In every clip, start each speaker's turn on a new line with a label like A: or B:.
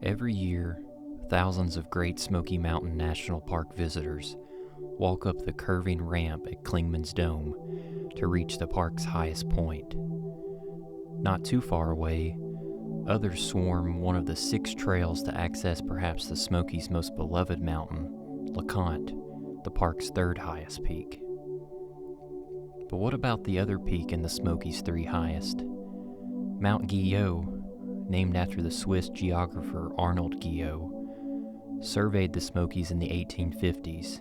A: Every year, thousands of Great Smoky Mountain National Park visitors walk up the curving ramp at Clingman's Dome to reach the park's highest point. Not too far away, others swarm one of the 6 trails to access perhaps the Smokies' most beloved mountain, LeConte, the park's 3rd highest peak. But what about the other peak in the Smokies' 3 highest? Mount Guyot, named after the Swiss geographer Arnold Guyot, surveyed the Smokies in the 1850s,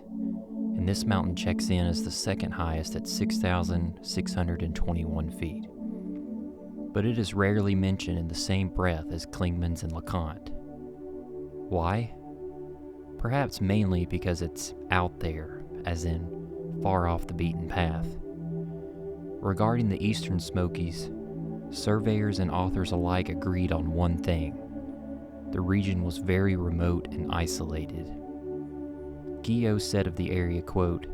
A: and this mountain checks in as the 2nd highest at 6,621 feet. But it is rarely mentioned in the same breath as Clingman's and LeConte. Why? Perhaps mainly because it's out there, as in far off the beaten path. Regarding the eastern Smokies, surveyors and authors alike agreed on one thing: the region was very remote and isolated. Guyot said of the area, quote,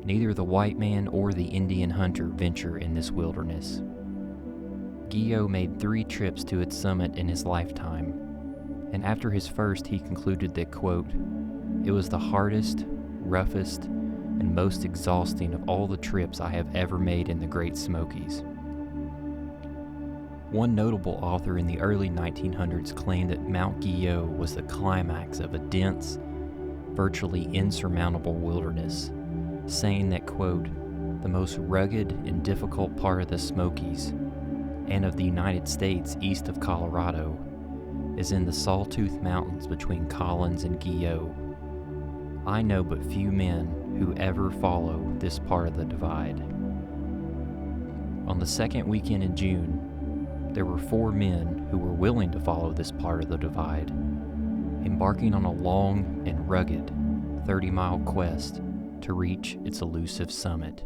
A: "Neither the white man or the Indian hunter venture in this wilderness." Guyot made 3 trips to its summit in his lifetime, and after his first he concluded that, quote, "It was the hardest, roughest, and most exhausting of all the trips I have ever made in the Great Smokies." One notable author in the early 1900s claimed that Mount Guyot was the climax of a dense, virtually insurmountable wilderness, saying that, quote, "The most rugged and difficult part of the Smokies, and of the United States east of Colorado, is in the Sawtooth Mountains between Collins and Guyot. I know but few men who ever follow this part of the divide." On the 2nd weekend in June, there were 4 men who were willing to follow this part of the divide, embarking on a long and rugged 30-mile quest to reach its elusive summit.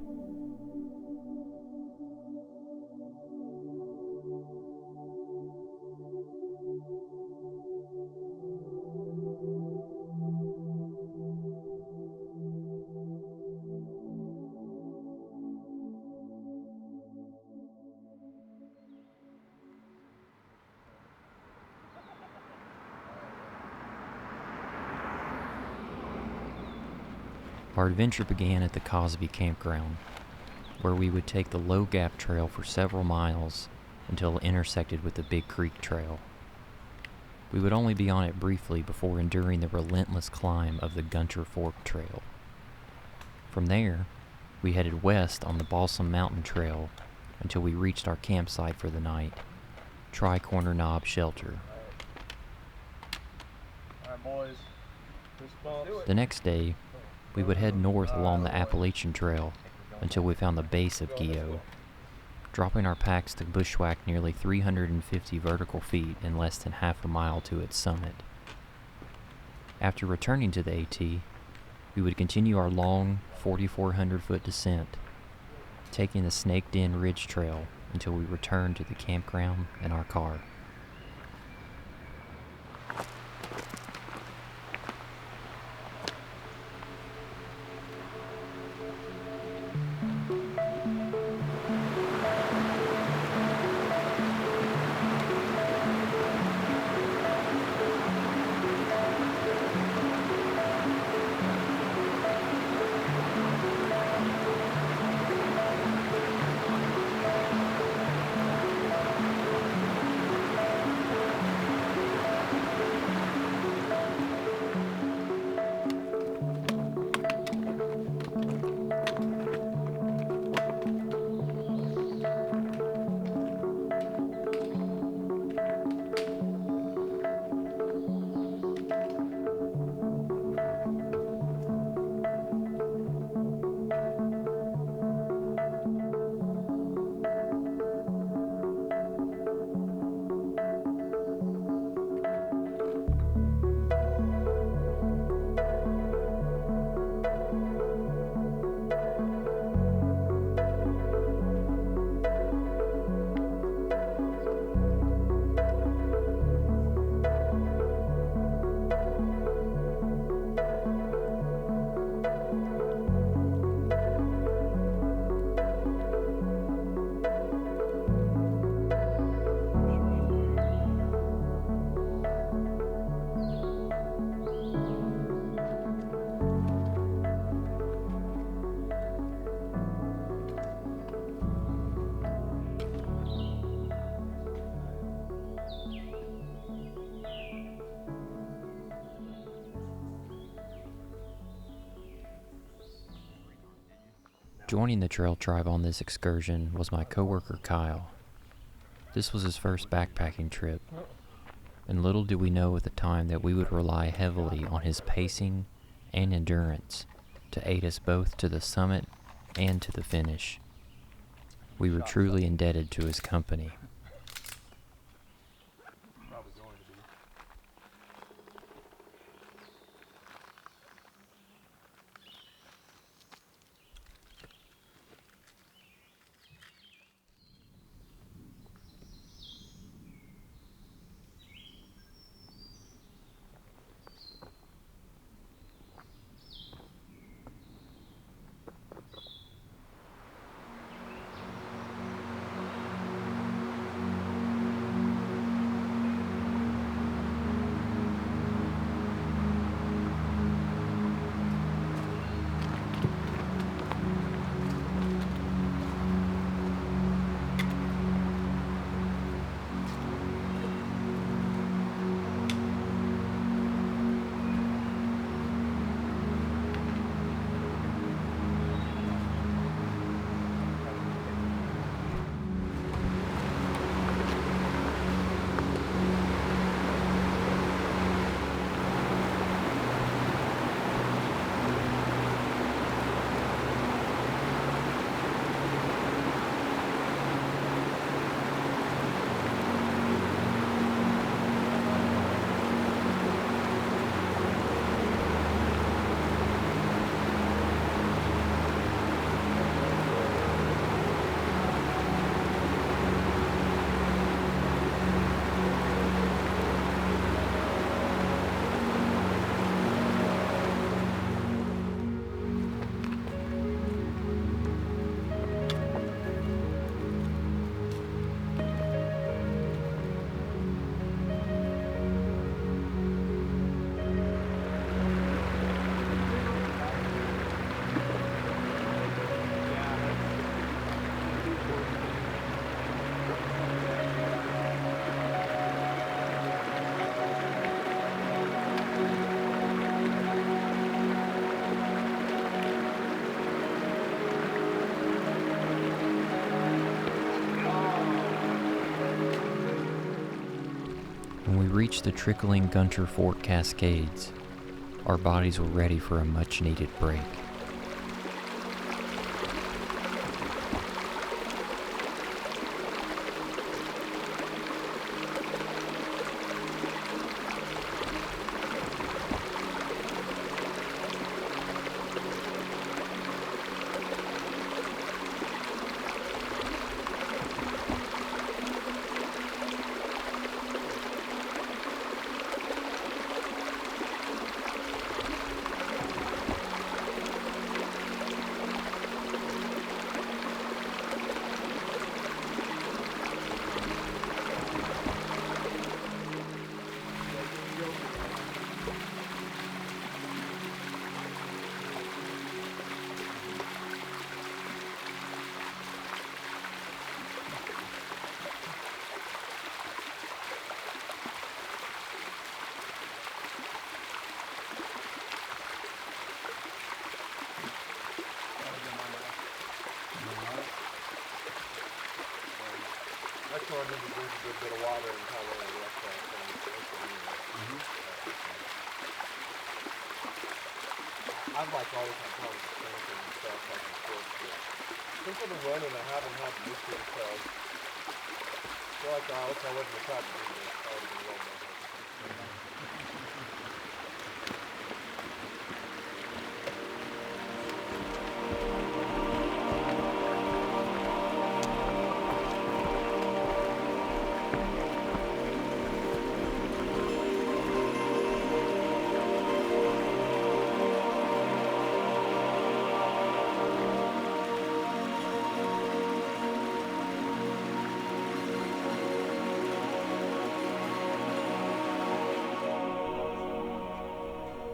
A: Our adventure began at the Cosby campground, where we would take the Low Gap Trail for several miles until it intersected with the Big Creek Trail. We would only be on it briefly before enduring the relentless climb of the Gunter Fork Trail. From there, we headed west on the Balsam Mountain Trail until we reached our campsite for the night, Tri-Corner Knob Shelter.
B: All right, boys.
A: The next day, we would head north along the Appalachian Trail until we found the base of Guyot, dropping our packs to bushwhack nearly 350 vertical feet in less than half a mile to its summit. After returning to the AT, we would continue our long 4,400-foot descent, taking the Snake Den Ridge Trail until we returned to the campground and our car. Joining the trail tribe on this excursion was my coworker Kyle. This was his first backpacking trip, and little did we know at the time that we would rely heavily on his pacing and endurance to aid us both to the summit and to the finish. We were truly indebted to his company. When we reached the trickling Gunter Fork Cascades, our bodies were ready for a much-needed break.
B: That's why I need to drink a good bit of water and kind of rest that thing. I've like always had problems with cramping and stuff like in sports, but since I've been running I haven't had an issue, so I feel like I wasn't attracted to this. I would have been a little better.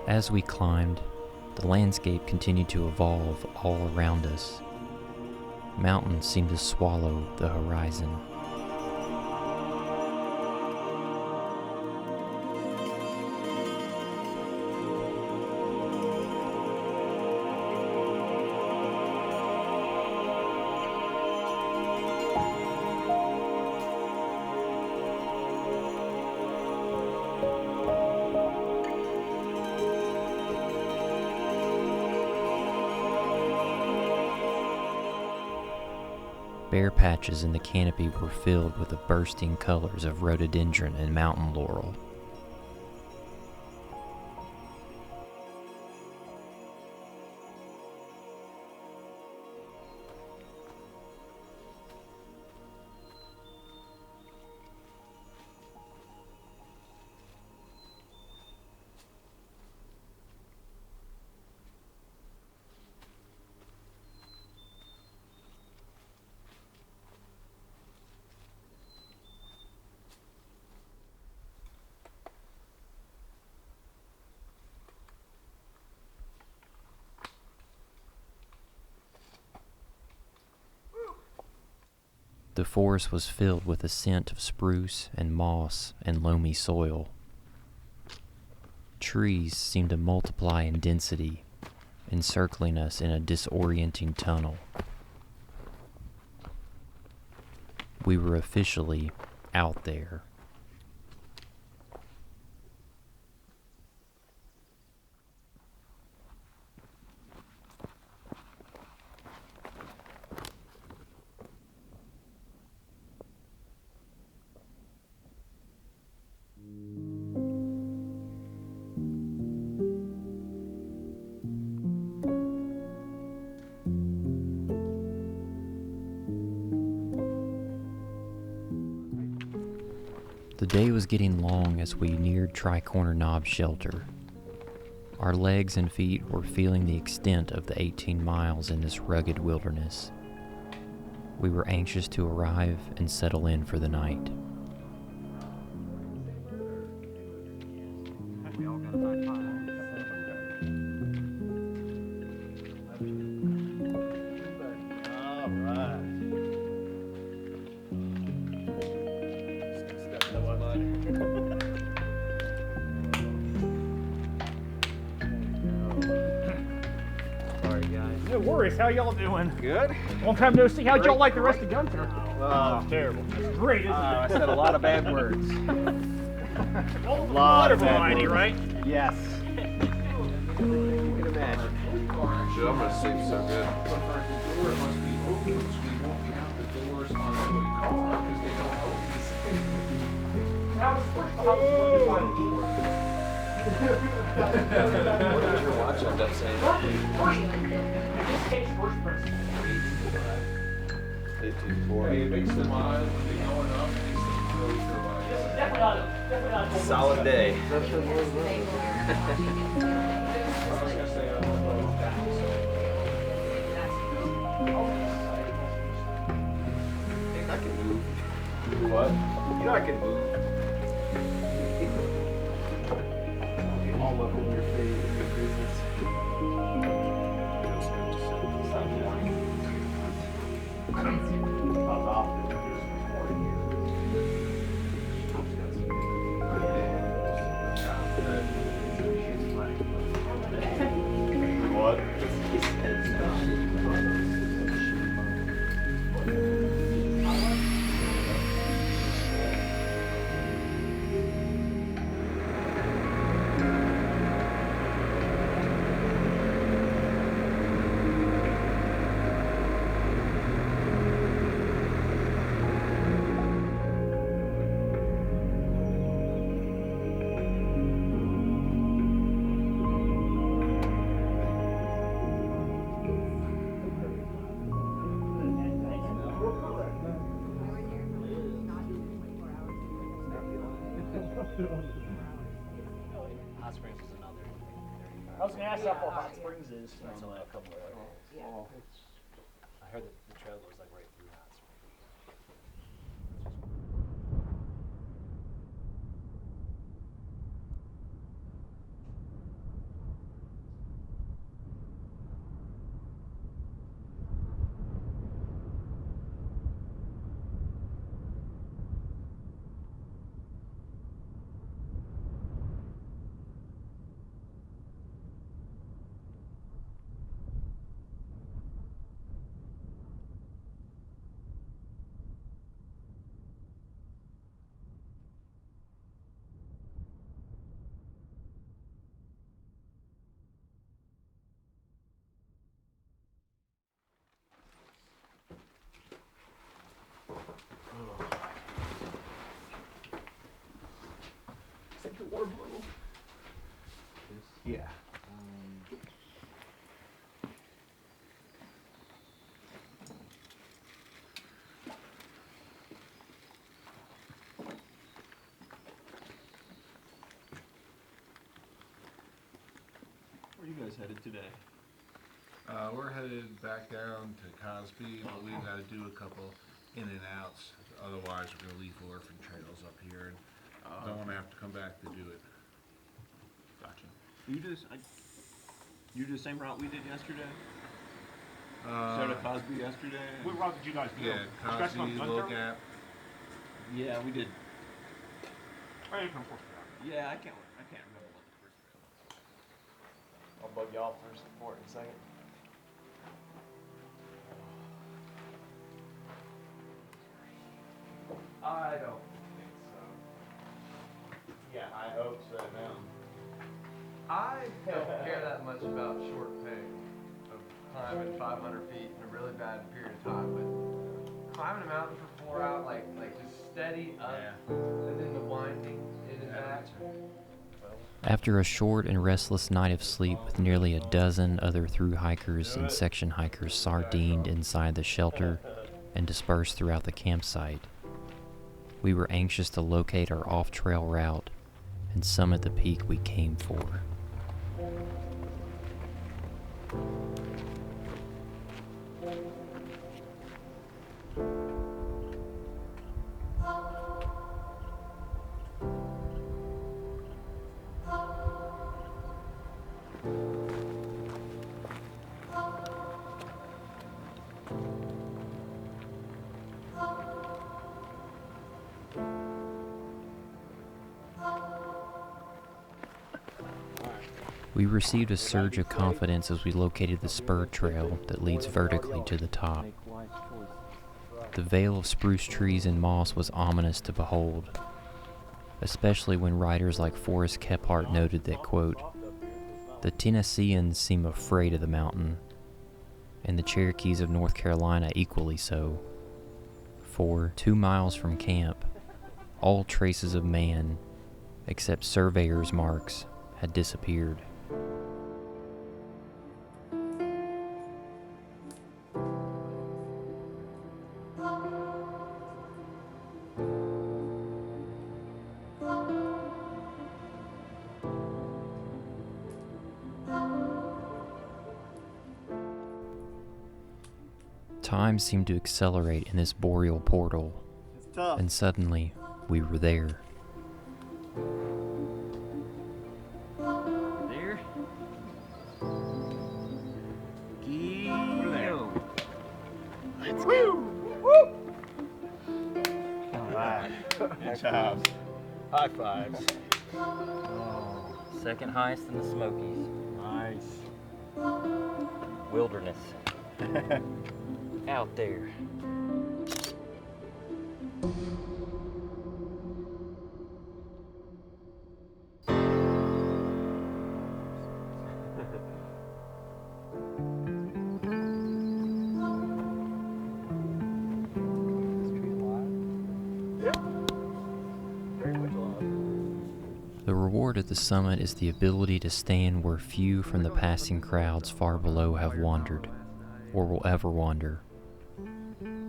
A: As we climbed, the landscape continued to evolve all around us. Mountains seemed to swallow the horizon. Bare patches in the canopy were filled with the bursting colors of rhododendron and mountain laurel. The forest was filled with a scent of spruce and moss and loamy soil. Trees seemed to multiply in density, encircling us in a disorienting tunnel. We were officially out there. The day was getting long as we neared Tri-Corner Knob Shelter. Our legs and feet were feeling the extent of the 18 miles in this rugged wilderness. We were anxious to arrive and settle in for the night.
C: No worries. How y'all doing?
B: Good.
C: Long time no see. How'd y'all like the rest of Gunther?
B: Oh,
C: Terrible. It's great, isn't
B: I
C: it?
B: said a lot of bad words.
C: A
B: lot of bad
C: variety,
B: words.
C: right?
B: Yes. You can imagine.
D: Shit, I'm gonna sleep so good.
E: The door must be open, so we won't have the doors on the car because they don't open.
C: How was the find the door?
D: Your watch ended up saying
C: In this case, first person.
D: 824.
E: Hey, it makes them odd when they're going up, it makes them really survive.
C: Definitely not a
D: Solid day.
E: I was gonna say, I don't know.
D: I can move.
E: What?
D: You know I can move.
B: All up in your face, in your business. How often there's recording here. What?
C: Hot Springs is another. I was gonna ask how far Hot Springs is. That's only a couple of
F: I heard that the trail goes like right through Hot Springs. headed today?
E: We're headed back down to Cosby, but we've got to do a couple in and outs. Otherwise, we're going to leave orphan trails up here, and don't want to have to come back to do it.
F: Gotcha. You do the same route we did yesterday? Showed at Cosby yesterday?
C: What route did you guys do?
E: Yeah,
C: Did you guys
E: Cosby,
C: go
E: Little
C: Gunther?
E: Gap.
F: Yeah, we did.
C: Or you come first route?
F: Yeah, I can't remember what the first route was.
D: I'll bug y'all for support in a second. I don't think so. Yeah, I hope so now. I don't care that much about short pay of climbing 500 feet in a really bad period of time, but climbing a mountain for 4 hours, like just steady up, and then the winding in and back.
A: After a short and restless night of sleep with nearly a dozen other through hikers and section hikers sardined inside the shelter and dispersed throughout the campsite, we were anxious to locate our off-trail route and summit the peak we came for. We received a surge of confidence as we located the spur trail that leads vertically to the top. The veil of spruce trees and moss was ominous to behold, especially when writers like Forrest Kephart noted that, quote, "The Tennesseans seem afraid of the mountain, and the Cherokees of North Carolina equally so. For 2 miles from camp, all traces of man, except surveyors' marks, had disappeared." Time seemed to accelerate in this boreal portal, and suddenly we were there.
F: There? Guyot.
C: Alright. Good job. High fives.
A: Second highest in the Smokies.
C: Nice.
A: Wilderness. Out there. The reward at the summit is the ability to stand where few from the passing crowds far below have wandered, or will ever wander.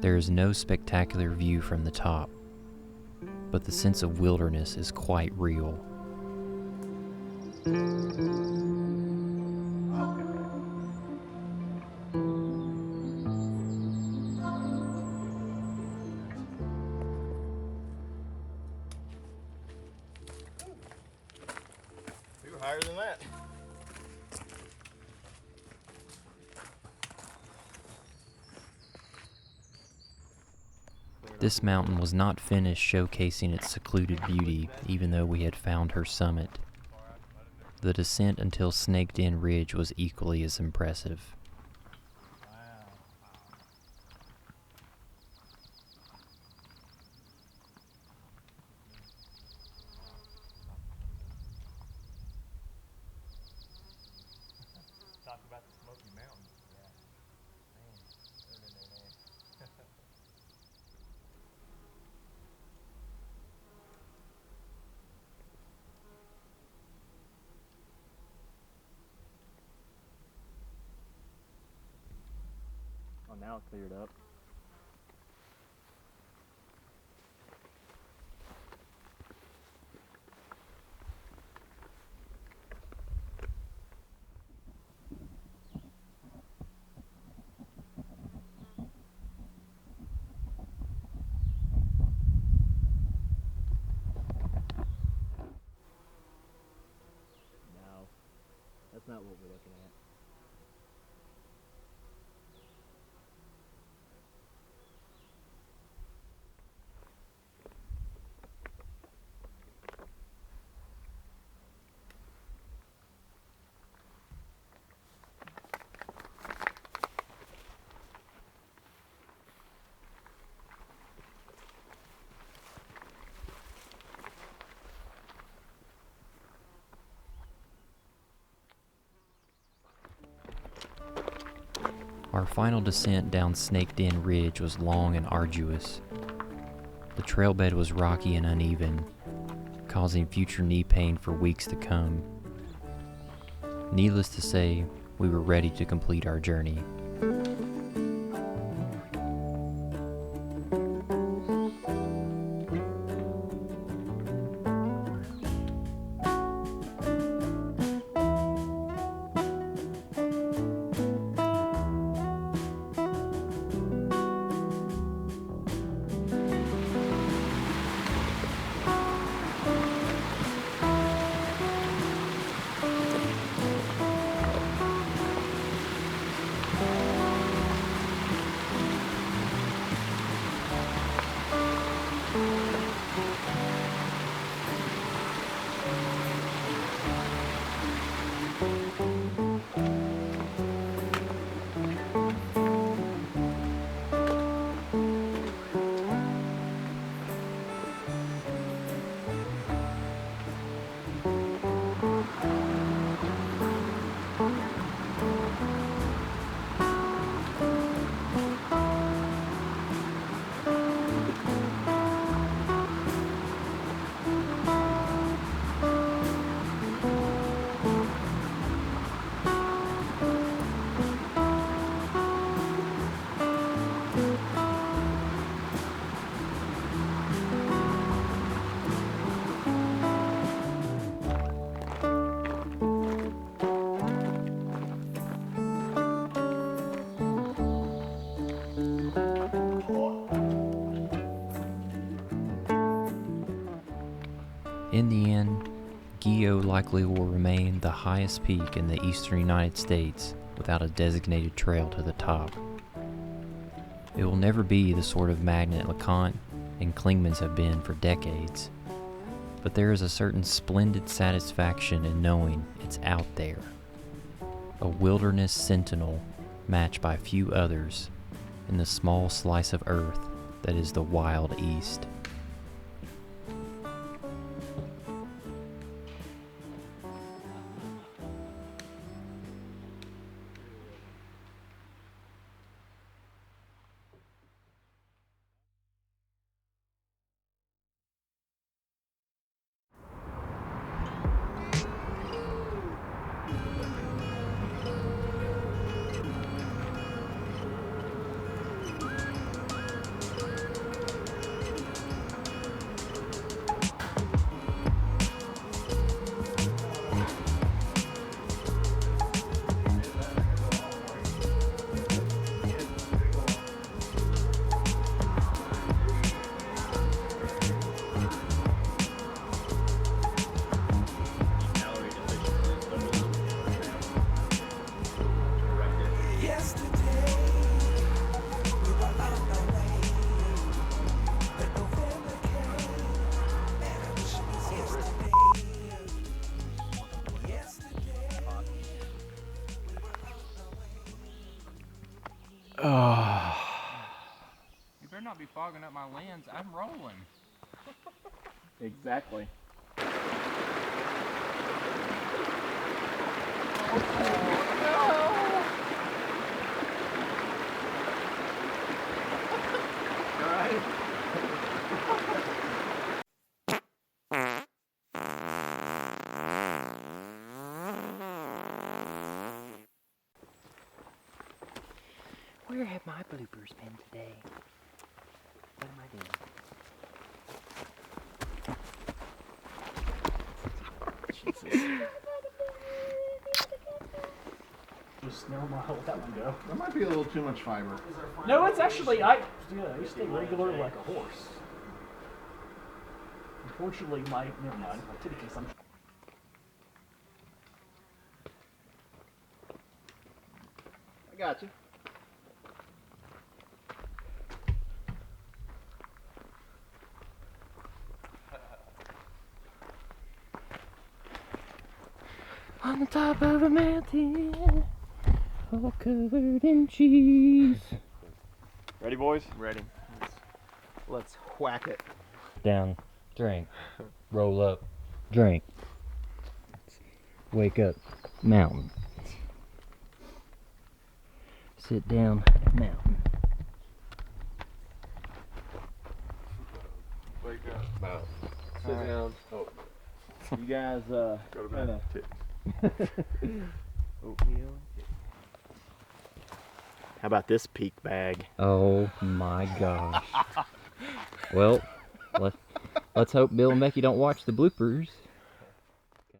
A: There is no spectacular view from the top, but the sense of wilderness is quite real.
B: We were higher than that.
A: This mountain was not finished showcasing its secluded beauty, even though we had found her summit. The descent until Snaked In Ridge was equally as impressive.
F: Talk about the Smoky Mountains. Yeah. Man, they're in there.
C: Oh, now it cleared up. not what we're looking at.
A: Our final descent down Snake Den Ridge was long and arduous. The trailbed was rocky and uneven, causing future knee pain for weeks to come. Needless to say, we were ready to complete our journey. In the end, Guyot likely will remain the highest peak in the eastern United States without a designated trail to the top. It will never be the sort of magnet LeConte and Clingman's have been for decades, but there is a certain splendid satisfaction in knowing it's out there, a wilderness sentinel matched by few others in the small slice of earth that is the wild east.
G: You better not be fogging up my lens. I'm rolling.
C: Exactly.
A: Where have my bloopers been today? What am I doing?
C: Jesus. Just never mind, I'll let that one go.
E: That might be a little too much fiber.
C: No, it's actually, I stay regular like a horse. Unfortunately, never mind, my titty consumption. got you.
A: On the top of a mountain, all covered in cheese.
C: Ready, boys?
F: Ready.
C: Let's whack it.
A: Down, drink. Roll up, drink. Wake up, mountain. Sit down, mountain.
D: Wake up. Sit down. Oh.
C: You guys,
D: Go to bed.
C: oatmeal. How about this peak bag?
A: Oh my gosh. Well, let's hope Bill and Becky don't watch the bloopers.